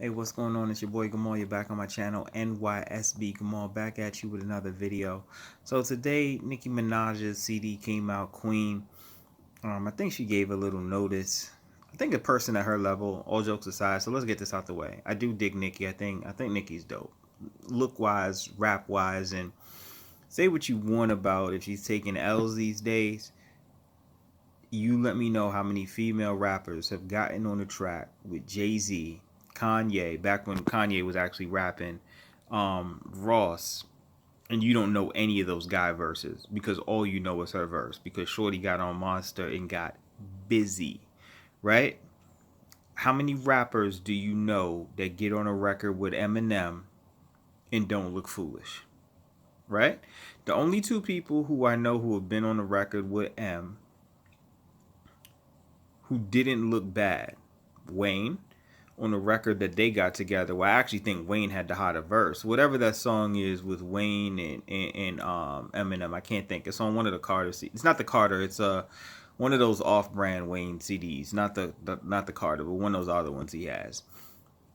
Hey, what's going on? It's your boy Gamal. You're back on my channel, NYSB Gamal, back at you with another video. So today, Nicki Minaj's CD came out, Queen. I think she gave a little notice. I think a person at her level, all jokes aside. So let's get this out the way. I do dig Nicki. I think Nicki's dope, look wise, rap wise, and say what you want about if she's taking L's these days. You let me know how many female rappers have gotten on the track with Jay-Z, Kanye, back when Kanye was actually rapping, Ross, and you don't know any of those guy verses because all you know is her verse because Shorty got on Monster and got busy, right? How many rappers do you know that get on a record with Eminem and don't look foolish, right? The only two people who I know who have been on a record with M who didn't look bad, Wayne, on a record that they got together. Well, I actually think Wayne had the hotter verse. Whatever that song is with Wayne and Eminem, I can't think. It's on one of the Carter CDs. It's not the Carter. It's one of those off-brand Wayne CDs. Not the Carter, but one of those other ones he has.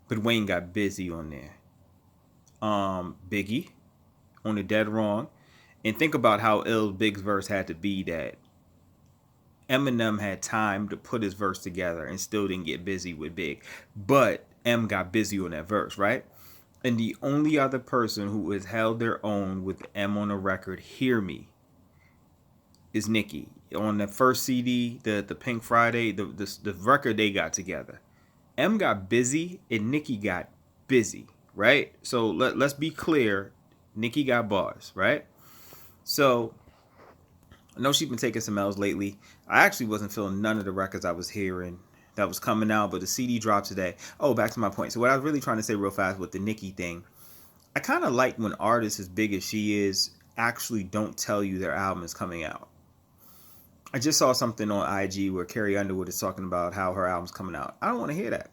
But Wayne got busy on there. Biggie on the Dead Wrong, and think about how ill Big's verse had to be that Eminem had time to put his verse together and still didn't get busy with Big. But M got busy on that verse, right? And the only other person who has held their own with M on a record, hear me, is Nicki. On the first CD, the Pink Friday, the record they got together. M got busy and Nicki got busy, right? So let's be clear. Nicki got bars, right? So I know she's been taking some L's lately. I actually wasn't feeling none of the records I was hearing that was coming out, but the CD dropped today. Oh, back to my point. So what I was really trying to say real fast with the Nicki thing, I kind of like when artists as big as she is actually don't tell you their album is coming out. I just saw something on IG where Carrie Underwood is talking about how her album's coming out. I don't want to hear that.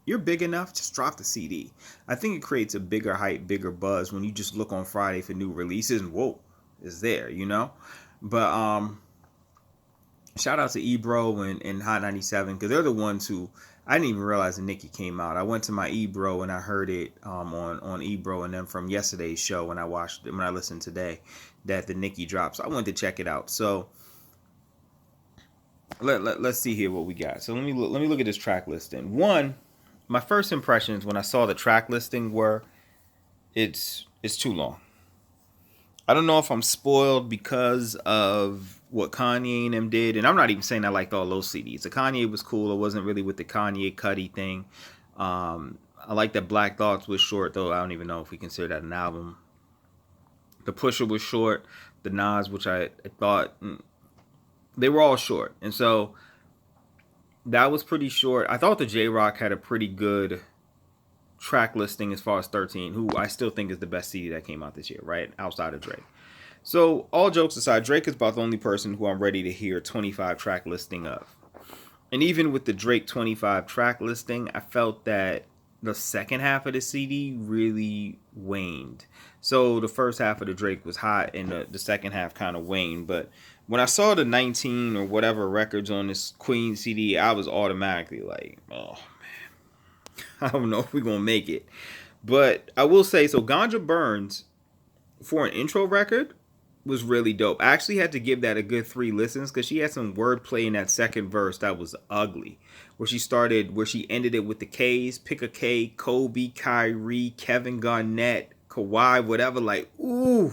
You're big enough, just drop the CD. I think it creates a bigger hype, bigger buzz when you just look on Friday for new releases and whoa, it's there, you know? But shout out to Ebro and Hot 97 because they're the ones who I didn't even realize that Nicki came out. I went to my Ebro and I heard it on Ebro and then from yesterday's show when I listened today that the Nicki dropped. So I wanted to check it out. So let's see here what we got. So let me look at this track listing. One, my first impressions when I saw the track listing were it's too long. I don't know if I'm spoiled because of what Kanye and them did. And I'm not even saying I liked all those CDs. The Kanye was cool. I wasn't really with the Kanye Cudi thing. I like that Black Thoughts was short, though. I don't even know if we consider that an album. The Pusher was short. The Nas, which I thought, they were all short. And so that was pretty short. I thought the J-Rock had a pretty good track listing as far as 13, who I still think is the best CD that came out this year, right? Outside of Drake. So, all jokes aside, Drake is about the only person who I'm ready to hear 25 track listing of. And even with the Drake 25 track listing, I felt that the second half of the CD really waned. So, the first half of the Drake was hot and the second half kind of waned. But when I saw the 19 or whatever records on this Queen CD, I was automatically like, oh, I don't know if we're going to make it. But I will say, so Ganja Burns, for an intro record, was really dope. I actually had to give that a good 3 listens because she had some wordplay in that second verse that was ugly. Where she ended it with the K's, pick a K, Kobe, Kyrie, Kevin Garnett, Kawhi, whatever. Like, ooh.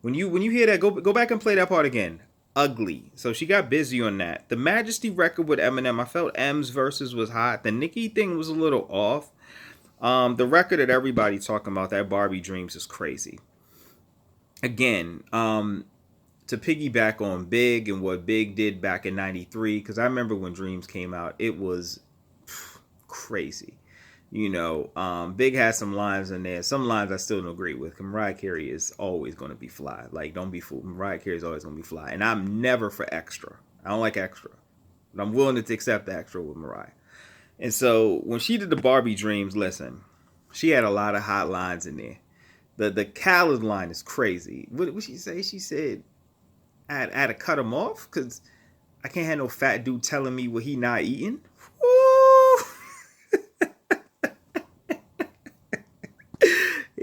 When you hear that, go back and play that part again. Ugly. So she got busy on that. The Majesty record with Eminem, I felt M's verses was hot. The Nicki thing was a little off. The record that everybody's talking about, that Barbie Dreams, is crazy. Again, to piggyback on Big and what Big did back in 93, because I remember when Dreams came out, it was crazy. You know, Big had some lines in there. Some lines I still don't agree with. Mariah Carey is always going to be fly. Like, don't be fooled. Mariah Carey is always going to be fly. And I'm never for extra. I don't like extra. But I'm willing to accept the extra with Mariah. And so when she did the Barbie Dreams, listen, she had a lot of hot lines in there. The Khaled line is crazy. What she say? She said, I had to cut him off because I can't have no fat dude telling me what he not eating. Woo!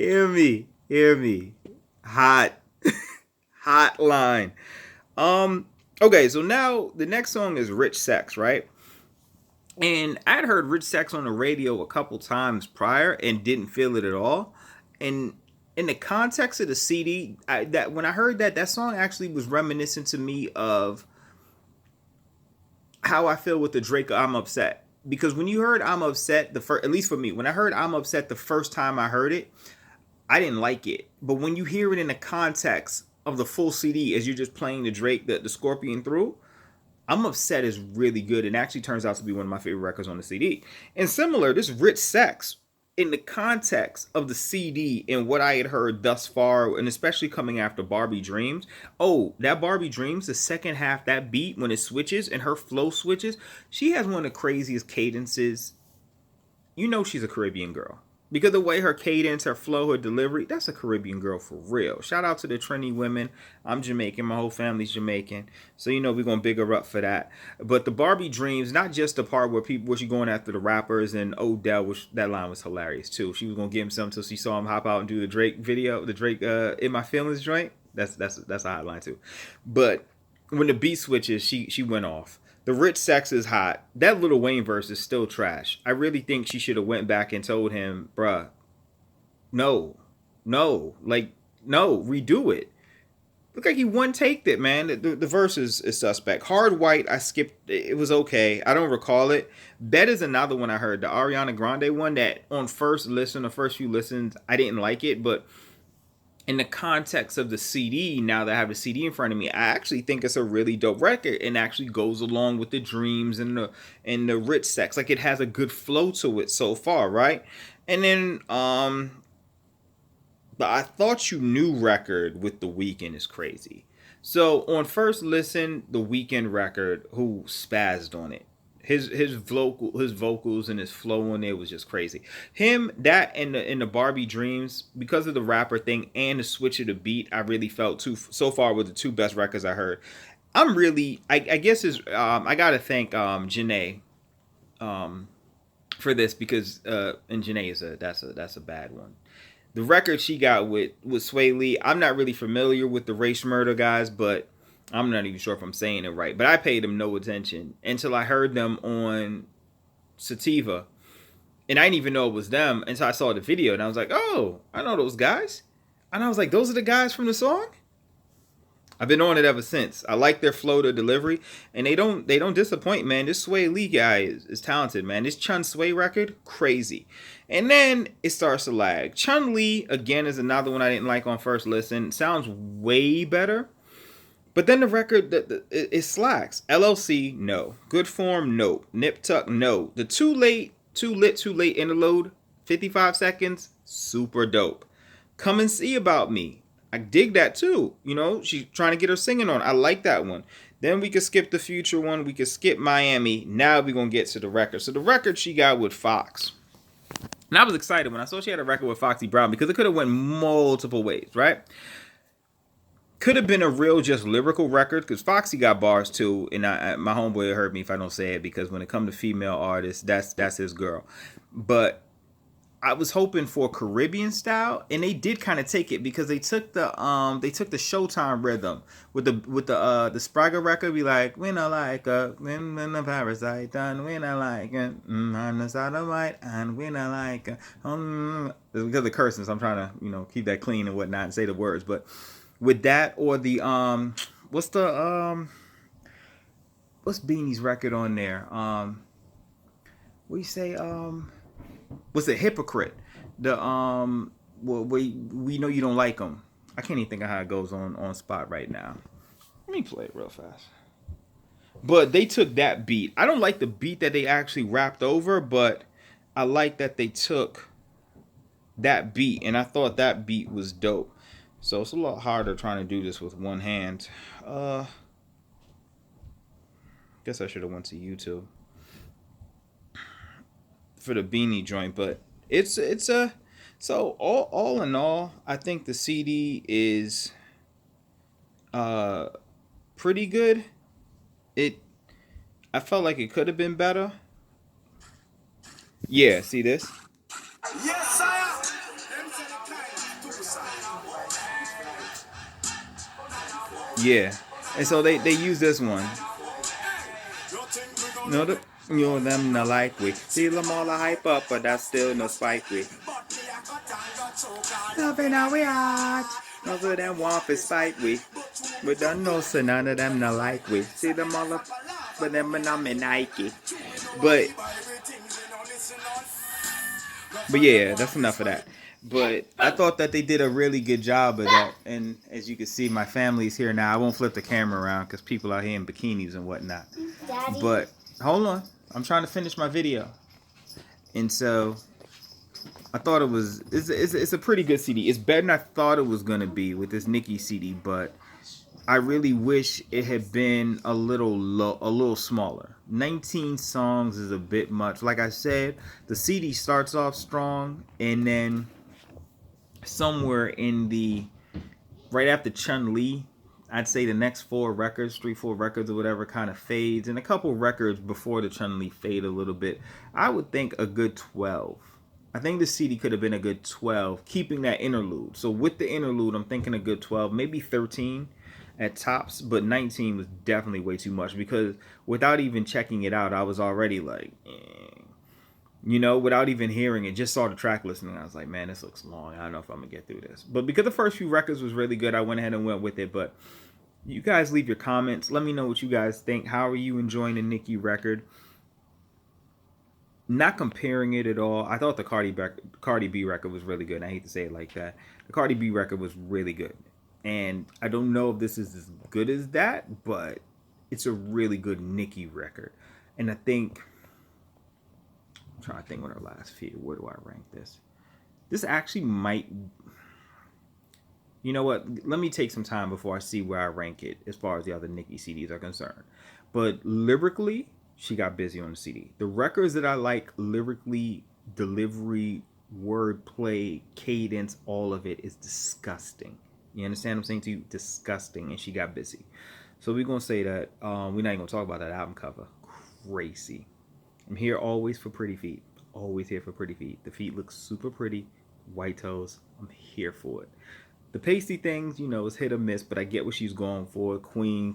Hear me. Hot, hot line. Um, okay, so now the next song is Rich Sex, right? And I'd heard Rich Sex on the radio a couple times prior and didn't feel it at all. And in the context of the CD, that when I heard that song actually was reminiscent to me of how I feel with the Drake "I'm Upset." Because when you heard "I'm Upset," the first, at least for me, when I heard "I'm Upset" the first time I heard it, I didn't like it. But when you hear it in the context of the full CD, as you're just playing the Drake, the Scorpion through, I'm Upset is really good and actually turns out to be one of my favorite records on the CD. And similar, this Rich Sex, in the context of the CD and what I had heard thus far, and especially coming after Barbie Dreams. Oh, that Barbie Dreams, the second half, that beat, when it switches and her flow switches, she has one of the craziest cadences. You know she's a Caribbean girl. Because the way her cadence, her flow, her delivery, that's a Caribbean girl for real. Shout out to the Trini women. I'm Jamaican. My whole family's Jamaican. So, you know, we're going to big her up for that. But the Barbie Dreams, not just the part where she going after the rappers and Odell, which that line was hilarious too. She was going to give him something until she saw him hop out and do the Drake video, the Drake In My Feelings joint. That's a hot line too. But when the beat switches, she went off. The Rich Sex is hot. That Lil Wayne verse is still trash. I really think she should have went back and told him, bruh, no, redo it. Look like he one taked it, man. The verse is suspect. Hard White, I skipped. It was okay. I don't recall it. Bet is another one I heard. The Ariana Grande one that on first listen, the first few listens, I didn't like it, but in the context of the CD, now that I have the CD in front of me, I actually think it's a really dope record and actually goes along with the dreams and the Rich Sex. Like, it has a good flow to it so far, right? And then the I Thought You Knew record with The Weeknd is crazy. So on first listen, the Weeknd record, who spazzed on it. His vocals and his flow on it was just crazy. Him, that, and the Barbie Dreams, because of the rapper thing and the switch of the beat, I really felt so far were the two best records I heard. I guess is I gotta thank Janae for this, because and Janae is that's a bad one. The record she got with Sway Lee, I'm not really familiar with the Race Murder guys, but I'm not even sure if I'm saying it right. But I paid them no attention until I heard them on Sativa. And I didn't even know it was them until I saw the video. And I was like, oh, I know those guys. And I was like, those are the guys from the song? I've been on it ever since. I like their flow, their delivery, and they don't disappoint, man. This Sway Lee guy is talented, man. This Chun Sway record, crazy. And then it starts to lag. Chun Li, again, is another one I didn't like on first listen. Sounds way better. But then the record, it slacks. LLC, no. Good Form, no. Nip Tuck, no. The Too Late interlude, 55 seconds, super dope. Come and See About Me. I dig that too. You know, she's trying to get her singing on. I like that one. Then we could skip the Future one. We could skip Miami. Now we're going to get to the record. So the record she got with Fox. And I was excited when I saw she had a record with Foxy Brown, because it could have went multiple ways, right? Could have been a real just lyrical record, because Foxy got bars too. And my homeboy heard me if I don't say it, because when it comes to female artists, that's his girl. But I was hoping for Caribbean style, and they did kind of take it, because they took the Showtime rhythm with the Sprague record. Be like, when I like when the parasite done, when I like on the side of white, and when I like because of the cursing, so I'm trying to keep that clean and whatnot and say the words. But with that, or the what's Beanie's record on there? What do you say? What's a Hypocrite? The well, we know you don't like them. I can't even think of how it goes on spot right now. Let me play it real fast. But they took that beat. I don't like the beat that they actually rapped over, but I like that they took that beat, and I thought that beat was dope. So it's a lot harder trying to do this with one hand. Guess I should have went to YouTube for the Beanie joint, but it's a so all in all, I think the CD is pretty good. I felt like it could have been better. Yeah, see this? Yes, I am. Yeah. And so they use this one. No, them not like we. See them all a hype up, but that's still no spike we. Nothing how we hot. None of them want to spike we. We don't know, so none of them not like we. See them all up, but them and I'm in Nike. But yeah, that's enough of that. But I thought that they did a really good job of that. And as you can see, my family's here now. I won't flip the camera around because people out here in bikinis and whatnot. Daddy. But hold on, I'm trying to finish my video. And so I thought it's a pretty good CD. It's better than I thought it was gonna be with this Nicki CD, but I really wish it had been a little smaller. 19 songs is a bit much. Like I said, the CD starts off strong, and then somewhere in the right after Chun-Li, I'd say the next 4 records, 3-4 records or whatever, kind of fades, and a couple records before the Chun-Li fade a little bit. I would think a good 12. I think the CD could have been a good 12, keeping that interlude. So with the interlude, I'm thinking a good 12, maybe 13 at tops, but 19 was definitely way too much because without even checking it out, I was already like, you know, without even hearing it, just saw the track listing. I was like, man, this looks long. I don't know if I'm gonna get through this. But because the first few records was really good, I went ahead and went with it. But you guys leave your comments. Let me know what you guys think. How are you enjoying the Nicki record? Not comparing it at all. I thought the Cardi B record was really good. I hate to say it like that. The Cardi B record was really good. And I don't know if this is as good as that, but it's a really good Nicki record. And I think, I'm trying to think what our last few, where do I rank this? This actually might, you know what? Let me take some time before I see where I rank it as far as the other Nicki CDs are concerned. But lyrically, she got busy on the CD. The records that I like lyrically, delivery, wordplay, cadence, all of it is disgusting. You understand what I'm saying to you? Disgusting. And she got busy. So we're going to say that we're not even going to talk about that album cover. Crazy. I'm here always for pretty feet. Always here for pretty feet. The feet look super pretty. White toes. I'm here for it. The pasty things, you know, is hit or miss, but I get what she's going for. Queen,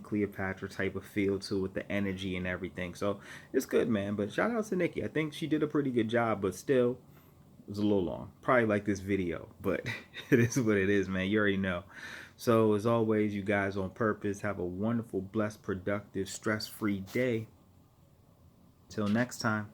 Cleopatra type of feel to it with the energy and everything. So it's good, man. But shout out to Nicki. I think she did a pretty good job, but still, it was a little long. Probably like this video, but it is what it is, man. You already know. So as always, you guys on purpose, have a wonderful, blessed, productive, stress-free day. Till next time.